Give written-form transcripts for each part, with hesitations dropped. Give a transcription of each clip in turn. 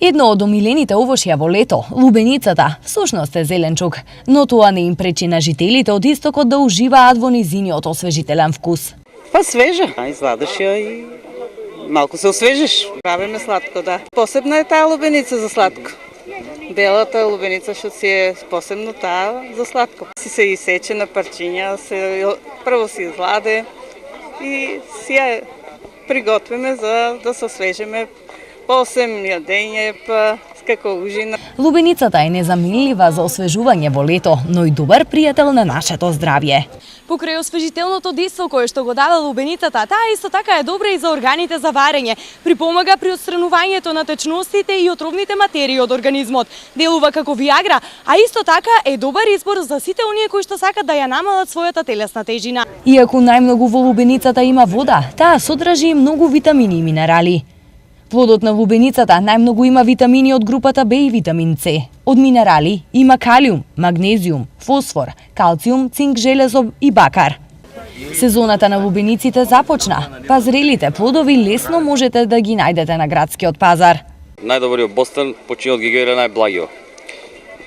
Едно од омилените овошја во лето, лубеницата, всушност е зеленчук, но тоа не им пречи на жителите од истокот да уживаат во низиниот освежителен вкус. Па свежа, изладаш ја и малку се освежиш. Правиме сладко, да. Посебна е таа лубеница за сладко. Белата лубеница што си е посебно таа за сладко. Си се исече на парчиња, прво си изладе и си ја приготвиме за да се освежиме посебно јадење, па како ужина. Лубеницата е незаменлива за освежување во лето, но и добар пријател на нашето здравје. Покрај освежителното дејство кое што го дава лубеницата, таа исто така е добра и за органите за варење. Припомага при отстранувањето на течностите и отровните материи од организмот. Делува како виагра, а исто така е добар избор за сите оние кои што сакат да ја намалат својата телесна тежина. Иако најмногу во лубеницата има вода, таа содржи и многу витамини и минерали. Плодот на лубеницата најмногу има витамини од групата Б и витамин С. Од минерали има калиум, магнезиум, фосфор, калциум, цинк, железо и бакар. Сезоната на лубениците започна, па зрелите плодови лесно можете да ги најдете на градскиот пазар. Најдобриот бостан починот ги гејле најблагио.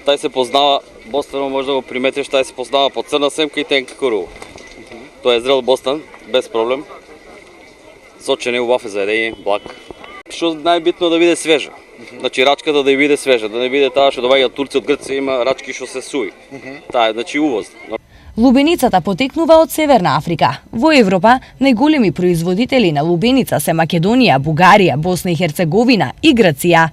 Тај се познава, бостанот може да го приметиш, тај се познава по црна семка и тенка корува. Тоа е зрел бостан, без проблем. Сочен е, убав е за едење, благ. Што најбитно да биде свежа. Значи рачката да биде свежа, да не биде таа што доаѓаат турци од Грција, има рачки што се суи. Таа е значи увоз. Лубеницата потекнува од Северна Африка. Во Европа најголеми производители на лубеница се Македонија, Бугарија, Босна и Херцеговина и Грција.